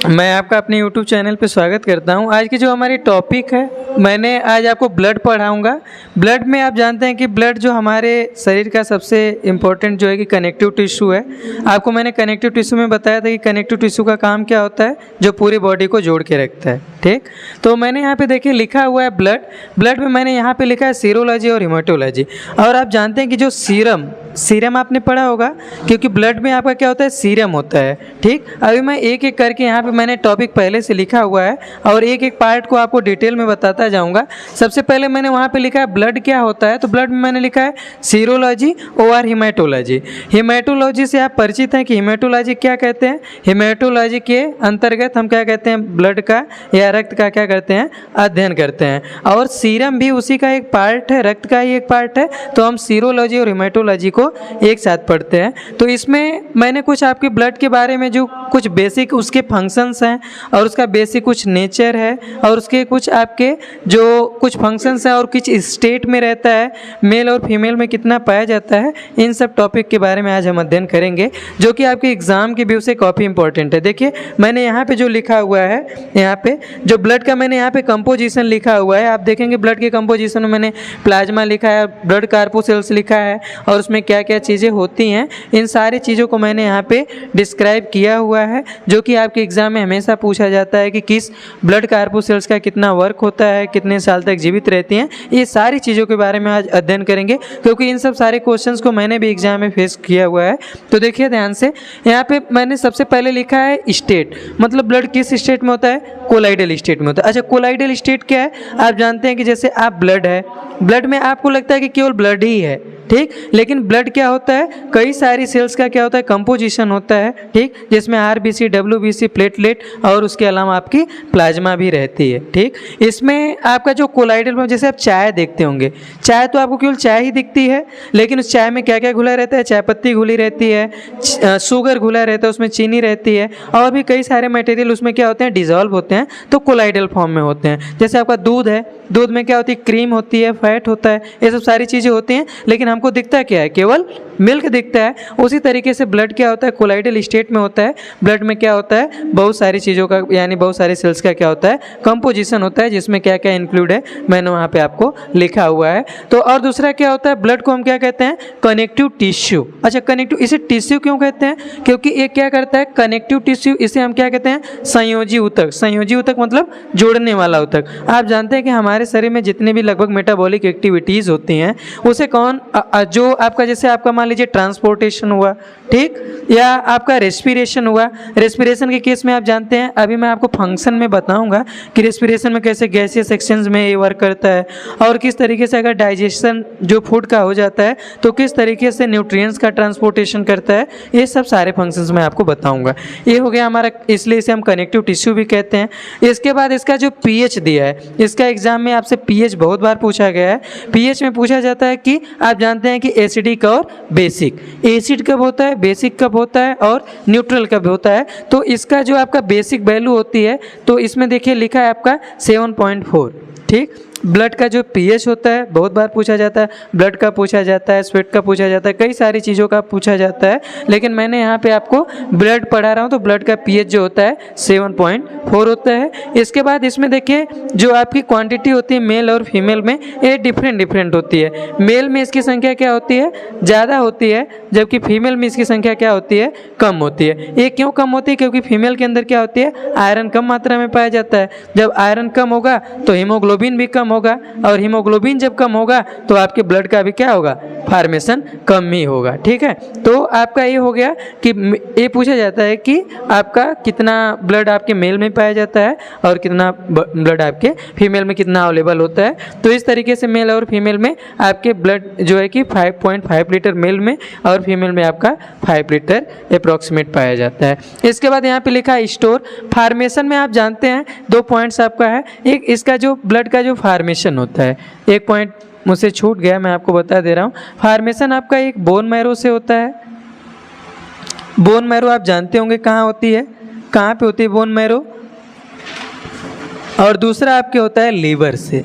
मैं आपका अपने YouTube चैनल पे स्वागत करता हूं। आज की जो हमारी टॉपिक है, मैंने आज आपको ब्लड पढ़ाऊंगा। ब्लड में आप जानते हैं कि ब्लड जो हमारे शरीर का सबसे इम्पोर्टेंट जो है कि कनेक्टिव टिश्यू है। आपको मैंने कनेक्टिव टिश्यू में बताया था कि कनेक्टिव टिश्यू का काम क्या होता है, जो पूरी बॉडी को जोड़ के रखता है। ठीक, तो मैंने यहाँ पे देखिए लिखा हुआ है ब्लड में मैंने यहाँ पे लिखा है सीरोलॉजी और हिमेटोलॉजी। और आप जानते हैं कि जो सीरम आपने पढ़ा होगा, क्योंकि ब्लड में आपका क्या होता है, सीरम होता है। ठीक, अभी मैं एक एक करके यहाँ पे मैंने टॉपिक पहले से लिखा हुआ है और एक एक पार्ट को आपको डिटेल में बताता जाऊँगा। सबसे पहले मैंने वहाँ पे लिखा है ब्लड क्या होता है, तो ब्लड में मैंने लिखा है सीरोलॉजी और हिमेटोलॉजी। हिमेटोलॉजी से आप परिचित हैं कि हिमेटोलॉजी क्या कहते हैं। हिमेटोलॉजी के अंतर्गत हम क्या कहते हैं, ब्लड का या रक्त का क्या करते हैं, अध्ययन करते हैं। और सीरम भी उसी का एक पार्ट है, रक्त का ही एक पार्ट है। तो हम सीरोलॉजी और हिमेटोलॉजी को एक साथ पढ़ते हैं। तो इसमें मैंने कुछ आपके ब्लड के बारे में जो कुछ बेसिक उसके फंक्शंस हैं और उसका बेसिक कुछ नेचर है और उसके कुछ आपके जो कुछ फंक्शंस हैं और किस स्टेट में रहता है, मेल और फीमेल में कितना पाया जाता है, इन सब टॉपिक के बारे में आज हम अध्ययन करेंगे, जो कि आपके एग्जाम के व्यू से काफ़ी इंपॉर्टेंट है। देखिए मैंने यहाँ पे जो लिखा हुआ है, यहाँ पे जो ब्लड का मैंने यहाँ पे कंपोजिशन लिखा हुआ है, आप देखेंगे ब्लड के कंपोजिशन में मैंने प्लाज्मा लिखा है, ब्लड कार्पोसेल्स लिखा है और उसमें क्या क्या चीज़ें होती हैं, इन सारी चीज़ों को मैंने यहाँ पे डिस्क्राइब किया हुआ है, जो कि आपके एग्जाम में हमेशा पूछा जाता है कि किस ब्लड कार्पोसेल्स का कितना वर्क होता है, कितने साल तक जीवित रहती हैं। ये सारी चीज़ों के बारे में आज अध्ययन करेंगे, क्योंकि इन सब सारे क्वेश्चंस को मैंने भी एग्जाम में फेस किया हुआ है। तो देखिए ध्यान से, यहाँ पे मैंने सबसे पहले लिखा है स्टेट, मतलब ब्लड किस स्टेट में होता है, कोलाइडल स्टेट में होता है। अच्छा, कोलाइडल स्टेट क्या है, आप जानते हैं कि जैसे आप ब्लड है, ब्लड में आपको लगता है कि केवल ब्लड ही है, ठीक, लेकिन ब्लड क्या होता है, कई सारी सेल्स का क्या होता है, कंपोजिशन होता है। ठीक, जिसमें आरबीसी, डब्ल्यूबीसी, प्लेटलेट और उसके अलावा आपकी प्लाज्मा भी रहती है। ठीक, इसमें आपका जो कोलाइडल में, जैसे आप चाय देखते होंगे, चाय तो आपको केवल चाय ही दिखती है, लेकिन उस चाय में क्या क्या घुला रहता है, चाय पत्ती घुली रहती है, शुगर घुला रहता है, उसमें चीनी रहती है और भी कई सारे मटेरियल उसमें क्या होते हैं, डिजॉल्व होते हैं, तो कोलाइडल फॉर्म में होते हैं। जैसे आपका दूध है, दूध में क्या होती है, क्रीम होती है, फैट होता है, ये सब सारी चीज़ें होती हैं, लेकिन हमको दिखता क्या है, केवल मिल्क दिखता है। उसी तरीके से ब्लड क्या होता है, कोलाइडल स्टेट में होता है। ब्लड में क्या होता है, बहुत सारी चीज़ों का यानी बहुत सारी सेल्स का क्या होता है, कंपोजिशन होता है, जिसमें क्या क्या इंक्लूड है मैंने वहाँ पे आपको लिखा हुआ है। तो और दूसरा क्या होता है, ब्लड को हम क्या कहते हैं, कनेक्टिव टिश्यू। अच्छा, कनेक्टिव, इसे टिश्यू क्यों कहते हैं, क्योंकि ये क्या करता है, कनेक्टिव टिश्यू, इसे हम क्या कहते हैं, संयोजी ऊतक। संयोजी ऊतक मतलब जोड़ने वाला ऊतक। आप जानते हैं कि हमारे शरीर में जितने भी लगभग मेटाबॉलिक एक्टिविटीज़ होती हैं, उसे कौन जो आपका, जैसे आपका मान लीजिए ट्रांसपोर्टेशन हुआ, ठीक, या आपका रेस्पिरेशन हुआ। रेस्पिरेशन के केस में आप जानते हैं, अभी मैं आपको फंक्शन में बताऊंगा कि रेस्पिरेशन में कैसे गैसियस सेक्शंस में ये वर्क करता है और किस तरीके से अगर डाइजेशन जो फूड का हो जाता है तो किस तरीके से न्यूट्रिएंट्स का ट्रांसपोर्टेशन करता है। ये सब सारे फंक्शंस मैं आपको बताऊंगा। ये हो गया हमारा, इसलिए इसे हम कनेक्टिव टिश्यू भी कहते हैं। इसके बाद इसका जो पीएच दिया है, इसका एग्जाम में आपसे पीएच बहुत बार पूछा गया है। पीएच में पूछा जाता है कि आप जानते हैं कि एसिडिक और बेसिक, एसिड कब होता है, बेसिक कब होता है और न्यूट्रल कब होता है। तो इसका जो आपका बेसिक वैल्यू होती है, तो इसमें देखिए लिखा है आपका 7.4। ठीक, ब्लड का जो पीएच होता है बहुत बार पूछा जाता है, ब्लड का पूछा जाता है, स्वेट का पूछा जाता है, कई सारी चीज़ों का पूछा जाता है, लेकिन मैंने यहाँ पे आपको ब्लड पढ़ा रहा हूँ, तो ब्लड का पीएच जो होता है 7.4 होता है। इसके बाद इसमें देखिए जो आपकी क्वांटिटी होती है मेल और फीमेल में, ये डिफरेंट होती है। मेल में इसकी संख्या क्या होती है, ज़्यादा होती है, जबकि फीमेल में इसकी संख्या क्या होती है, कम होती है। ये क्यों कम होती है, क्योंकि फीमेल के अंदर क्या होती है, आयरन कम मात्रा में पाया जाता है। जब आयरन कम होगा तो हीमोग्लोबिन भी कम होगा, और हीमोग्लोबिन जब कम होगा तो आपके ब्लड का भी क्या होगा, फॉर्मेशन कम ही होगा। ठीक है, तो आपका ये हो गया कि ये पूछा जाता है कि आपका कितना ब्लड आपके मेल में पाया जाता है और कितना ब्लड आपके फीमेल में कितना अवेलेबल होता है। तो इस तरीके से मेल और फीमेल में आपके ब्लड जो है कि 5.5 लीटर मेल में और फीमेल में आपका 5 लीटर अप्रॉक्सीमेट पाया जाता है। इसके बाद यहाँ पे लिखा है स्टोर। फार्मेशन में आप जानते हैं 2 पॉइंट्स आपका है। एक इसका जो ब्लड का जो फार्मेशन होता है, एक पॉइंट मुझसे छूट गया, मैं आपको बता दे रहा हूँ। फार्मेशन आपका एक बोन मैरो से होता है। बोन मैरो आप जानते होंगे कहाँ होती है, कहाँ पे होती है बोन मैरो, और दूसरा आपके होता है लीवर से।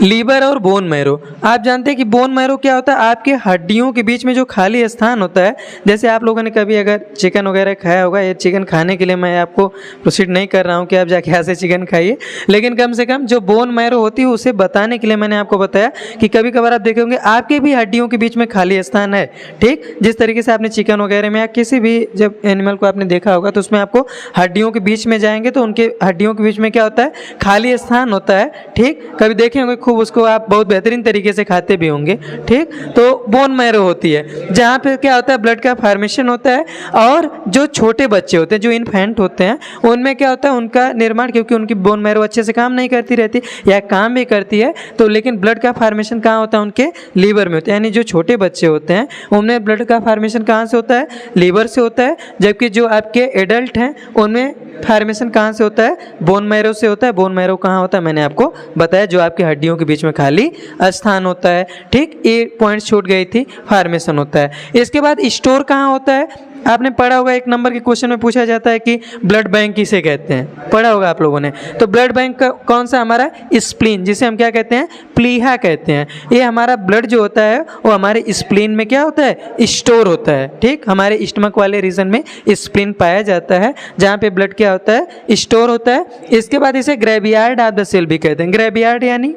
लीवर और बोन मैरो। आप जानते हैं कि बोन मैरो क्या होता है, आपके हड्डियों के बीच में जो खाली स्थान होता है, जैसे आप लोगों ने कभी अगर चिकन वगैरह खाया होगा, ये चिकन खाने के लिए मैं आपको प्रोसीड नहीं कर रहा हूँ कि आप जाके यहाँ से चिकन खाइए, लेकिन कम से कम जो बोन मैरो होती है उसे बताने के लिए मैंने आपको बताया कि कभी कभार आप देखे होंगे आपके भी हड्डियों के बीच में खाली स्थान है। ठीक, जिस तरीके से आपने चिकन वगैरह में या किसी भी जब एनिमल को आपने देखा होगा तो उसमें आपको हड्डियों के बीच में जाएंगे तो उनके हड्डियों के बीच में क्या होता है, खाली स्थान होता है। ठीक, कभी देखे होंगे खूब, उसको आप बहुत बेहतरीन तरीके से खाते भी होंगे। ठीक, तो बोन मैरो होती है जहाँ पे क्या होता है, ब्लड का फॉर्मेशन होता है। और जो छोटे बच्चे होते हैं, जो इन्फेंट होते हैं, उनमें क्या होता है, उनका निर्माण, क्योंकि उनकी बोन मैरो अच्छे से काम नहीं करती रहती या काम भी करती है तो, लेकिन ब्लड का फॉर्मेशन कहाँ होता है, उनके लीवर में होता है। यानी जो छोटे बच्चे होते हैं उनमें ब्लड का फॉर्मेशन कहाँ से होता है, लीवर से होता है। जबकि जो आपके एडल्ट हैं उनमें फॉर्मेशन कहाँ से होता है, बोन मैरो से होता है। बोन मैरो कहाँ होता है, मैंने आपको बताया, जो आपकी हड्डियों के बीच में खाली स्थान होता है। ठीक, ये पॉइंट छूट गई थी, फॉर्मेशन होता है। इसके बाद स्टोर कहाँ होता है, आपने पढ़ा होगा, एक नंबर के क्वेश्चन में पूछा जाता है कि ब्लड बैंक किसे कहते हैं, पढ़ा होगा आप लोगों ने। तो ब्लड बैंक का कौन सा, हमारा स्प्लीन, जिसे हम क्या कहते हैं, प्लीहा कहते हैं। ये हमारा ब्लड जो होता है वो हमारे स्प्लीन में क्या होता है, स्टोर होता है। ठीक, हमारे स्टमक वाले रीजन में स्प्लीन पाया जाता है, जहाँ पे ब्लड क्या होता है, स्टोर होता है। इसके बाद इसे ग्रेवयार्ड ऑफ द सेल भी कहते हैं। ग्रेवयार्ड यानी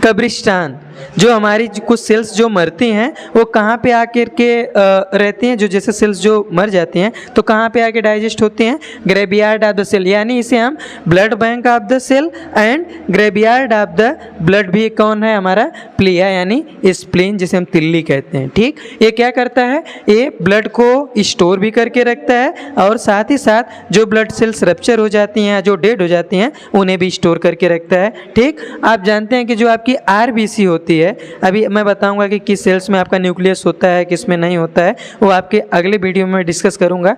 कब्रिस्तान। जो हमारी कुछ सेल्स जो मरती हैं वो कहाँ पे आकर के रहती हैं, जो जैसे सेल्स जो मर जाती हैं तो कहाँ पे आके डाइजेस्ट होती हैं, ग्रेवयार्ड ऑफ द सेल। यानी इसे हम blood bank of the cell and graveyard of the blood भी कौन है, हमारा प्लिया यानी स्प्लीन, जिसे हम तिल्ली कहते हैं। ठीक, ये क्या करता है, ये ब्लड को स्टोर भी करके रखता है और साथ ही साथ जो ब्लड सेल्स रप्चर हो जाती हैं, जो डेड हो जाती हैं, उन्हें भी स्टोर करके रखता है। ठीक, आप जानते हैं कि जो आपकी आरबीसी होती है, अभी मैं बताऊंगा कि किस सेल्स में आपका न्यूक्लियस होता है, किस में नहीं होता है, वो आपके अगले वीडियो में डिस्कस करूंगा।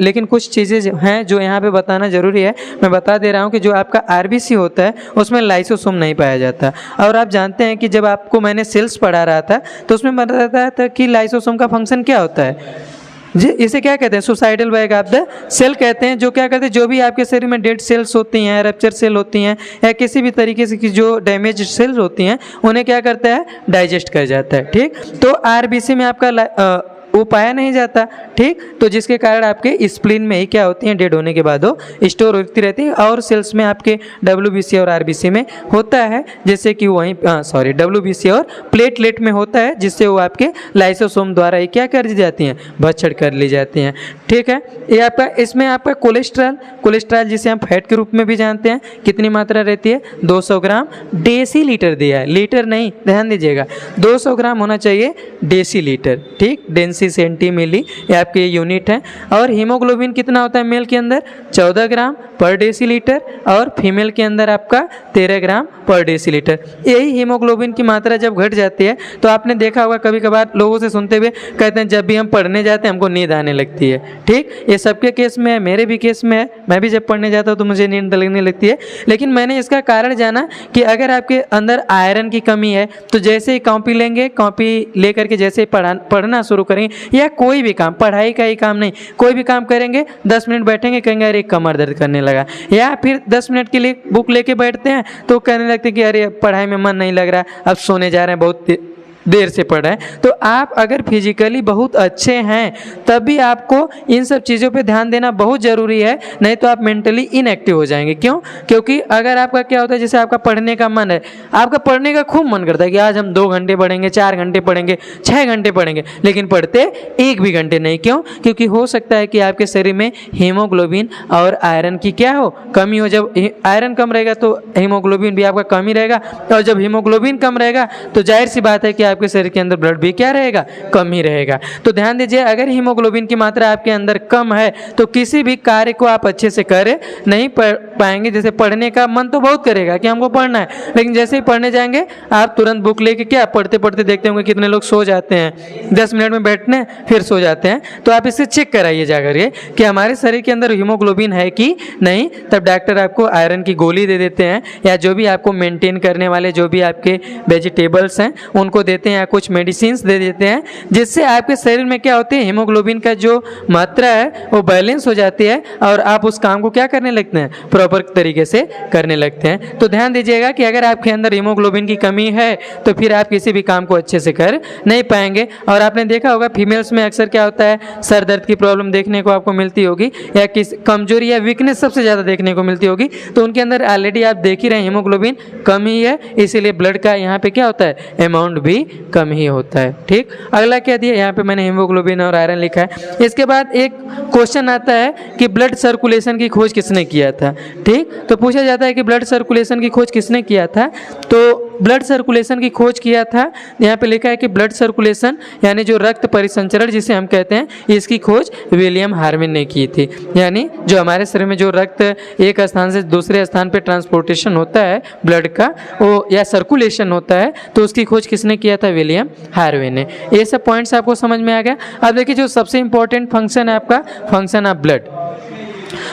लेकिन कुछ चीज़ें हैं जो यहाँ पे बताना ज़रूरी है। मैं बता दे रहा हूँ कि जो आपका आरबीसी होता है उसमें लाइसोसोम नहीं पाया जाता। और आप जानते हैं कि जब आपको मैंने सेल्स पढ़ा रहा था तो उसमें बताया था कि लाइसोसोम का फंक्शन क्या होता है जी, इसे क्या कहते हैं, suicidal bag of the cell कहते हैं। जो क्या करते हैं, जो भी आपके शरीर में डेड सेल्स होती हैं, रप्चर सेल होती हैं या किसी भी तरीके से की जो डैमेज सेल्स होती हैं, उन्हें क्या करता है, डाइजेस्ट कर जाता है। ठीक, तो आरबीसी में आपका वो पाया नहीं जाता। ठीक, तो जिसके कारण आपके स्प्लीन में ही क्या होती हैं, डेड होने के बाद वो स्टोर होती रहती है। और सेल्स में आपके डब्ल्यूबीसी और आरबीसी में होता है, जैसे कि वहीं डब्ल्यूबीसी और प्लेटलेट में होता है, जिससे वो आपके लाइसोसोम द्वारा ही क्या कर दी जाती हैं, भक्षण कर ली जाती हैं। ठीक है, ये आपका, इसमें आपका कोलेस्ट्रॉल जिसे हम फैट के रूप में भी जानते हैं, कितनी मात्रा रहती है, 200 ग्राम डेसीलीटर दिया है, लीटर नहीं, ध्यान दीजिएगा, 200 ग्राम होना चाहिए डेसीलीटर। ठीक, डेंसी सेंटीमिली ये आपके यूनिट है। और हीमोग्लोबिन कितना होता है मेल के अंदर, 14 ग्राम पर डेसीलीटर, और फीमेल के अंदर आपका 13 ग्राम पर डेसीलीटर। यही हीमोग्लोबिन की मात्रा जब घट जाती है तो आपने देखा होगा, कभी कभार लोगों से सुनते हुए कहते हैं जब भी हम पढ़ने जाते हैं हमको नींद आने लगती है। ठीक, ये सबके केस में है, मेरे भी केस में है, मैं भी जब पढ़ने जाता हूँ तो मुझे नींद लगने लगती है। लेकिन मैंने इसका कारण जाना कि अगर आपके अंदर आयरन की कमी है तो जैसे ही कॉपी लेंगे, कॉपी लेकर के जैसे पढ़ना शुरू करेंगे, या कोई भी काम, पढ़ाई का ही काम नहीं, कोई भी काम करेंगे, 10 मिनट बैठेंगे, कहेंगे अरे कमर दर्द करने लगा, या फिर 10 मिनट के लिए बुक लेके बैठते हैं तो कहने लगते हैं कि अरे पढ़ाई में मन नहीं लग रहा, अब सोने जा रहे हैं, बहुत देर से पढ़ रहे हैं। तो आप अगर फिजिकली बहुत अच्छे हैं तभी आपको इन सब चीज़ों पे ध्यान देना बहुत ज़रूरी है, नहीं तो आप मेंटली इनएक्टिव हो जाएंगे। क्यों? क्योंकि अगर आपका क्या होता है, जैसे आपका पढ़ने का मन है, आपका पढ़ने का खूब मन करता है कि आज हम 2 घंटे पढ़ेंगे, 4 घंटे पढ़ेंगे, 6 घंटे पढ़ेंगे, लेकिन पढ़ते 1 भी घंटे नहीं। क्यों? क्योंकि हो सकता है कि आपके शरीर में हीमोग्लोबिन और आयरन की क्या हो, कमी हो। जब आयरन कम रहेगा तो हीमोग्लोबिन भी आपका कम ही रहेगा, और जब हीमोग्लोबिन कम रहेगा तो जाहिर सी बात है कि आपके शरीर के अंदर ब्लड भी क्या रहेगा, कम ही रहेगा। तो ध्यान दीजिए, अगर हीमोग्लोबिन की मात्रा आपके अंदर कम है तो किसी भी कार्य को आप अच्छे से कर नहीं पाएंगे। जैसे पढ़ने का मन तो बहुत करेगा कि हमको पढ़ना है, लेकिन जैसे ही पढ़ने जाएंगे आप तुरंत बुक लेके क्या पढ़ते पढ़ते देखते होंगे कितने लोग सो जाते हैं, 10 मिनट में बैठने फिर सो जाते हैं। तो आप इसे चेक कराइए जाकर कि हमारे शरीर के अंदर हीमोग्लोबिन है कि नहीं, तब डॉक्टर आपको आयरन की गोली दे देते हैं, या जो भी आपको मेंटेन करने वाले जो भी आपके वेजिटेबल्स हैं उनको देते हैं। देते हैं या कुछ मेडिसिन्स दे देते हैं, जिससे आपके शरीर में क्या होती है, हीमोग्लोबिन का जो मात्रा है वो बैलेंस हो जाती है और आप उस काम को क्या करने लगते हैं, प्रॉपर तरीके से करने लगते हैं। तो ध्यान दीजिएगा कि अगर आपके अंदर हीमोग्लोबिन की कमी है तो फिर आप किसी भी काम को अच्छे से कर नहीं पाएंगे। और आपने देखा होगा फीमेल्स में अक्सर क्या होता है, सर दर्द की प्रॉब्लम देखने को आपको मिलती होगी, या किस कमजोरी या वीकनेस सबसे ज़्यादा देखने को मिलती होगी। तो उनके अंदर ऑलरेडी आप देख ही रहे हैं हीमोग्लोबिन कम ही है, इसीलिए ब्लड का यहाँ पे क्या होता है, अमाउंट भी कम ही होता है। ठीक, अगला क्या दिया, यहाँ पे मैंने हीमोग्लोबिन और आयरन लिखा है। इसके बाद एक क्वेश्चन आता है कि ब्लड सर्कुलेशन की खोज किसने किया था। ठीक, तो पूछा जाता है कि ब्लड सर्कुलेशन की खोज किसने किया था। तो ब्लड सर्कुलेशन की खोज किया था, यहाँ पे लिखा है कि ब्लड सर्कुलेशन यानी जो रक्त परिसंचरण जिसे हम कहते हैं, इसकी खोज विलियम हार्विन ने की थी। यानी जो हमारे शरीर में जो रक्त एक स्थान से दूसरे स्थान पे ट्रांसपोर्टेशन होता है ब्लड का, वो या सर्कुलेशन होता है, तो उसकी खोज किसने किया था, विलियम हार्विन ने। ये सब पॉइंट्स आपको समझ में आ गया। अब देखिए जो सबसे इंपॉर्टेंट फंक्शन है आपका, फंक्शन ऑफ ब्लड।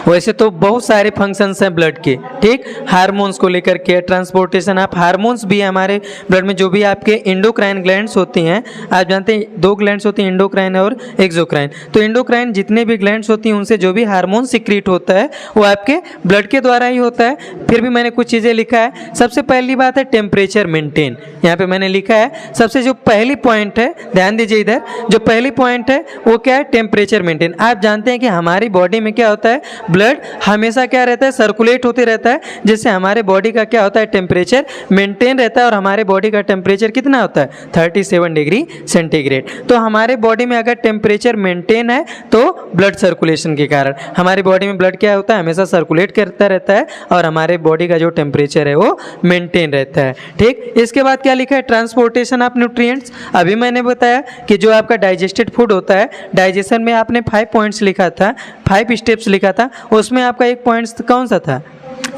वैसे तो बहुत सारे फंक्शंस हैं ब्लड के, ठीक, हार्मोन्स को लेकर के, ट्रांसपोर्टेशन ऑफ हार्मोन्स भी है हमारे ब्लड में। जो भी आपके इंडोक्राइन ग्लैंड्स होती हैं, आप जानते हैं 2 ग्लैंड्स होती हैं, इंडोक्राइन और एक्सोक्राइन। तो इंडोक्राइन जितने भी ग्लैंड्स होती हैं उनसे जो भी हार्मोन सिक्रीट होता है वो आपके ब्लड के द्वारा ही होता है। फिर भी मैंने कुछ चीज़ें लिखा है। सबसे पहली बात है टेम्परेचर मेंटेन, यहाँ पे मैंने लिखा है। सबसे जो पहली पॉइंट है, ध्यान दीजिए इधर, जो पहली पॉइंट है वो क्या है, टेम्परेचर मेंटेन। आप जानते हैं कि हमारी बॉडी में क्या होता है, ब्लड हमेशा क्या रहता है, सर्कुलेट होते रहता है, जिससे हमारे बॉडी का क्या होता है, टेम्परेचर मेंटेन रहता है। और हमारे बॉडी का टेम्परेचर कितना होता है, 37 डिग्री सेंटीग्रेड। तो हमारे बॉडी में अगर टेम्परेचर मेंटेन है तो ब्लड सर्कुलेशन के कारण हमारी बॉडी में ब्लड क्या होता है, हमेशा सर्कुलेट करता रहता है और हमारे बॉडी का जो टेम्परेचर है वो मेंटेन रहता है। ठीक, इसके बाद क्या लिखा है, ट्रांसपोर्टेशन ऑफ न्यूट्रिएंट्स। अभी मैंने बताया कि जो आपका डाइजेस्टेड फूड होता है, डाइजेशन में आपने 5 पॉइंट्स लिखा था, 5 स्टेप्स लिखा था, उसमें आपका एक पॉइंट्स कौन सा था,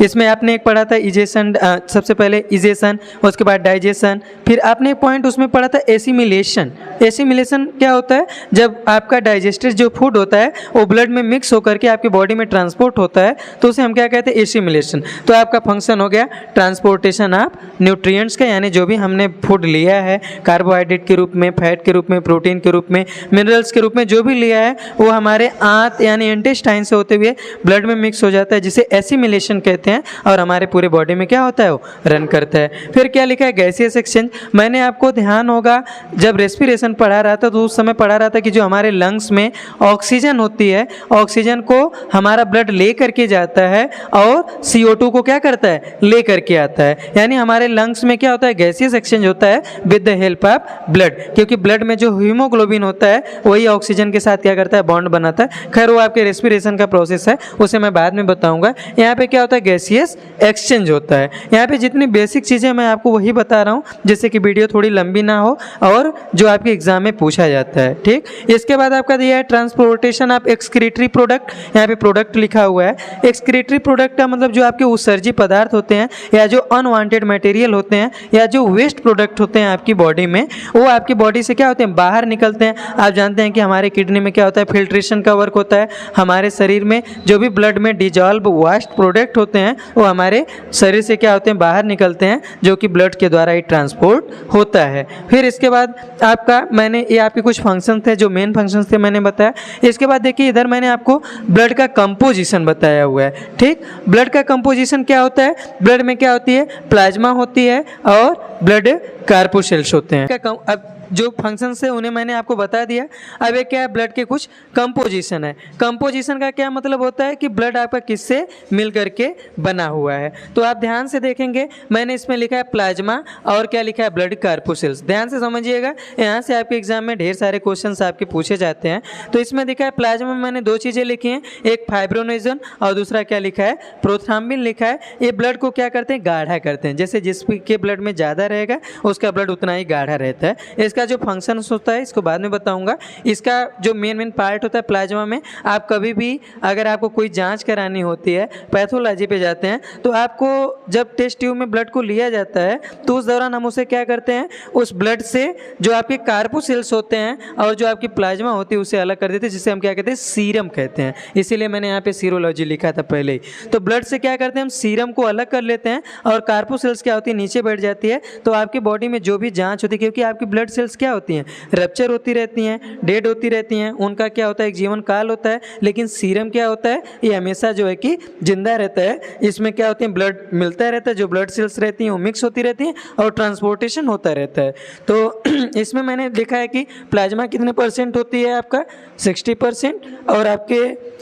इसमें आपने एक पढ़ा था इजेशन, सबसे पहले इजेशन, उसके बाद डाइजेशन, फिर आपने एक पॉइंट उसमें पढ़ा था एसिमिलेशन। एसिमिलेशन क्या होता है, जब आपका डाइजेस्टेड जो फूड होता है वो ब्लड में मिक्स होकर के आपकी बॉडी में ट्रांसपोर्ट होता है, तो उसे हम क्या कहते हैं, एसिमिलेशन। तो आपका फंक्शन हो गया ट्रांसपोर्टेशन ऑफ न्यूट्रिएंट्स का, यानी जो भी हमने फूड लिया है, कार्बोहाइड्रेट के रूप में, फैट के रूप में, प्रोटीन के रूप में, मिनरल्स के रूप में, जो भी लिया है वो हमारे आंत यानी इंटेस्टाइन से होते हुए ब्लड में मिक्स हो जाता है, जिसे एसिमिलेशन कहते हैं, और हमारे पूरे बॉडी में क्या होता है, वो रन करता है। फिर क्या लिखा है, गैसियस एक्सचेंज। मैंने आपको ध्यान होगा जब रेस्पिरेशन पढ़ा रहा था तो उस समय पढ़ा रहा था कि जो हमारे लंग्स में ऑक्सीजन होती है, ऑक्सीजन को हमारा ब्लड ले करके जाता है और CO2 को क्या करता है, ले करके आता है। यानी हमारे लंग्स में क्या होता है, गैसियस एक्सचेंज होता है with the help of blood, क्योंकि ब्लड में जो हीमोग्लोबिन होता है वही ऑक्सीजन के साथ क्या करता है, बॉन्ड बनाता है। खैर वो आपके रेस्पिरेशन का प्रोसेस है, उसे मैं बाद में बताऊंगा। यहाँ पे क्या होता है, गैसियस एक्सचेंज होता है। यहाँ पे जितनी बेसिक चीज़ें मैं आपको वही बता रहा हूँ, जिससे कि वीडियो थोड़ी लंबी ना हो और जो आपके एग्जाम में पूछा जाता है। ठीक, इसके बाद आपका दिया है ट्रांसपोर्टेशन ऑफ एक्सक्रीटरी प्रोडक्ट। यहाँ पे प्रोडक्ट लिखा हुआ है। एक्सक्रीटरी प्रोडक्ट का मतलब जो आपके उत्सर्जी पदार्थ होते हैं, या जो अनवांटेड मटेरियल होते हैं, या जो वेस्ट प्रोडक्ट होते हैं आपकी बॉडी में, वो आपकी बॉडी से क्या होते हैं, बाहर निकलते हैं। आप जानते हैं कि हमारे किडनी में क्या होता है, फिल्ट्रेशन का वर्क होता है। हमारे शरीर में जो भी ब्लड में डिजॉल्व वेस्ट प्रोडक्ट होते हैं वो हमारे शरीर से क्या होते हैं, बाहर निकलते हैं, जो कि ब्लड के द्वारा ही ट्रांसपोर्ट होता है। फिर इसके बाद आपका मैंने ये आपके कुछ फंक्शन थे, जो मेन फंक्शन थे मैंने बताया। इसके बाद देखिए इधर मैंने आपको ब्लड का कंपोजिशन बताया हुआ है। ठीक, ब्लड का कंपोजिशन क्या होता है, ब्लड में क्या होती है, प्लाज्मा होती है और ब्लड कार्पोसेल्स होते हैं। अब जो फंक्शंस है उन्हें मैंने आपको बता दिया। अब एक क्या है, ब्लड के कुछ कंपोजिशन है। कंपोजिशन का क्या मतलब होता है कि ब्लड आपका किससे मिल करके बना हुआ है। तो आप ध्यान से देखेंगे, मैंने इसमें लिखा है प्लाज्मा और क्या लिखा है, ब्लड कार्पोसेल्स। ध्यान से समझिएगा, यहाँ से आपके एग्जाम में ढेर सारे क्वेश्चंस आपके पूछे जाते हैं। तो इसमें लिखा है प्लाज्मा में मैंने 2 चीज़ें लिखी हैं, एक फाइब्रोनेजन और दूसरा क्या लिखा है, प्रोथ्राम्बिन लिखा है। ये ब्लड को क्या करते हैं, गाढ़ा करते हैं। जैसे जिसके ब्लड में ज़्यादा रहेगा उसका ब्लड उतना ही गाढ़ा रहता है। इसका जो फंक्शंस होता है इसको बाद में बताऊंगा। इसका जो मेन पार्ट होता है प्लाज्मा में, आप कभी भी अगर आपको कोई जांच करानी होती है, पैथोलॉजी पे जाते हैं, तो आपको जब टेस्ट ट्यूब में ब्लड को लिया जाता है तो उस दौरान हम उसे क्या करते हैं, उस ब्लड से जो आपके कार्पोसेल्स होते हैं और जो आपकी प्लाज्मा होती है उसे अलग कर देते हैं, जिसे हम क्या कहते हैं, सीरम कहते हैं। इसीलिए मैंने यहाँ पे सीरोलॉजी लिखा था पहले ही। तो ब्लड से क्या करते हैं, हम सीरम को अलग कर लेते हैं और कार्पोसेल्स क्या होती है, नीचे बैठ जाती है। तो आपकी बॉडी में जो भी जांच होती है, क्योंकि आपकी ब्लड सेल्स क्या होती हैं, रप्चर होती रहती हैं, डेड होती रहती हैं, उनका क्या होता है, एक जीवन काल होता है। लेकिन सीरम क्या होता है, ये हमेशा जो है कि जिंदा रहता है। इसमें क्या होती है, ब्लड मिलता रहता है, जो ब्लड सेल्स रहती हैं वो मिक्स होती रहती हैं और ट्रांसपोर्टेशन होता रहता है। तो इसमें मैंने देखा है कि प्लाज्मा कितने % होती है, आपका 60%, और आपके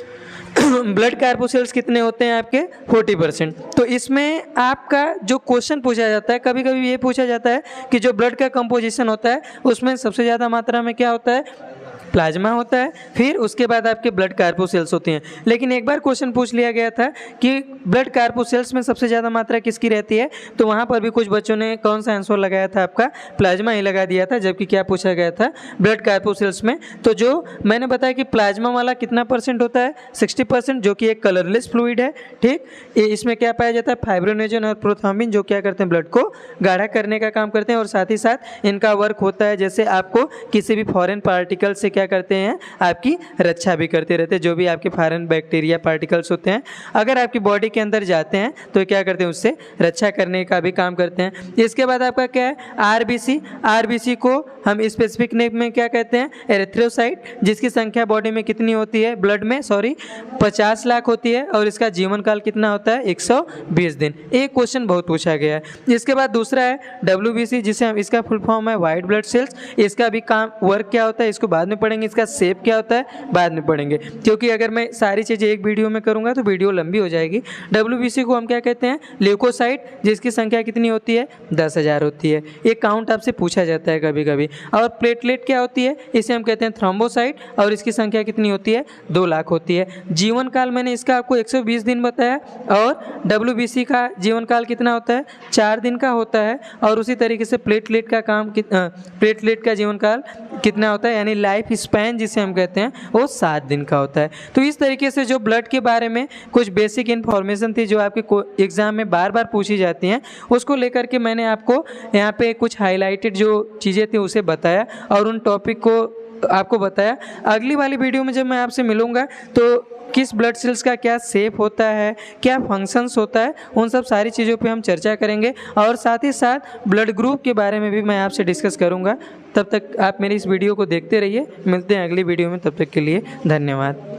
ब्लड कार्पोसेल्स कितने होते हैं, आपके 40%। तो इसमें आपका जो क्वेश्चन पूछा जाता है, कभी कभी ये पूछा जाता है कि जो ब्लड का कंपोजिशन होता है उसमें सबसे ज़्यादा मात्रा में क्या होता है, प्लाज्मा होता है, फिर उसके बाद आपके ब्लड कार्पोसेल्स होती हैं। लेकिन एक बार क्वेश्चन पूछ लिया गया था कि ब्लड कार्पोसेल्स में सबसे ज़्यादा मात्रा किसकी रहती है, तो वहाँ पर भी कुछ बच्चों ने कौन सा आंसर लगाया था, आपका प्लाज्मा ही लगा दिया था, जबकि क्या पूछा गया था, ब्लड कार्पोसेल्स में। तो जो मैंने बताया कि प्लाज्मा वाला कितना % होता है, 60%, जो कि एक कलरलेस फ्लूइड है। ठीक, इसमें क्या पाया जाता है, फाइब्रोनेजन और प्रोथ्रोम्बिन, जो क्या करते हैं, ब्लड को गाढ़ा करने का काम करते हैं। और साथ ही साथ इनका वर्क होता है जैसे आपको किसी भी फॉरेन पार्टिकल से क्या करते हैं, आपकी रक्षा भी करते रहते हैं। जो भी आपके फॉरेन बैक्टीरिया पार्टिकल्स होते हैं, अगर आपकी बॉडी के अंदर जाते हैं तो क्या करते हैं, उससे रक्षा करने का भी काम करते हैं। इसके बाद आपका क्या है, आरबीसी को हम स्पेसिफिक नेम में क्या कहते हैं, एरिथ्रोसाइट, जिसकी संख्या बॉडी में कितनी होती है, ब्लड में 50 लाख होती है, और इसका जीवन काल कितना होता है, 120 दिन। एक क्वेश्चन बहुत पूछा गया है। इसके बाद दूसरा है WBC, जिसे हम, इसका फुल फॉर्म है वाइट ब्लड सेल्स। इसका भी काम, वर्क क्या होता है, इसको बाद में पढ़ेंगे। इसका शेप क्या होता है, बाद में पढ़ेंगे, क्योंकि अगर मैं सारी चीज़ें एक वीडियो में करूंगा तो वीडियो लंबी हो जाएगी। WBC को हम क्या कहते हैं, ल्यूकोसाइट, जिसकी संख्या कितनी होती है, 10,000 होती है। ये काउंट आपसे पूछा जाता है कभी कभी। और प्लेटलेट क्या होती है, इसे हम कहते हैं थ्रोम्बोसाइट, और इसकी संख्या कितनी होती है, 2 लाख होती है। जीवन काल मैंने इसका आपको 120 दिन बताया, और WBC का जीवन काल कितना होता है, 4 दिन का होता है। और उसी तरीके से प्लेटलेट का काम, प्लेटलेट का जीवन काल कितना होता है, यानी लाइफ स्पैन जिसे हम कहते हैं, वो 7 दिन का होता है। तो इस तरीके से जो ब्लड के बारे में कुछ बेसिक इन्फॉर्मेशन थी जो आपके एग्जाम में बार बार पूछी जाती हैं, उसको लेकर के मैंने आपको यहाँ पे कुछ हाईलाइटेड जो चीज़ें थी उसे बताया और उन टॉपिक को आपको बताया। अगली वाली वीडियो में जब मैं आपसे मिलूँगा तो किस ब्लड सेल्स का क्या शेप होता है, क्या फंक्शंस होता है, उन सब सारी चीज़ों पे हम चर्चा करेंगे। और साथ ही साथ ब्लड ग्रुप के बारे में भी मैं आपसे डिस्कस करूँगा। तब तक आप मेरी इस वीडियो को देखते रहिए। मिलते हैं अगली वीडियो में, तब तक के लिए धन्यवाद।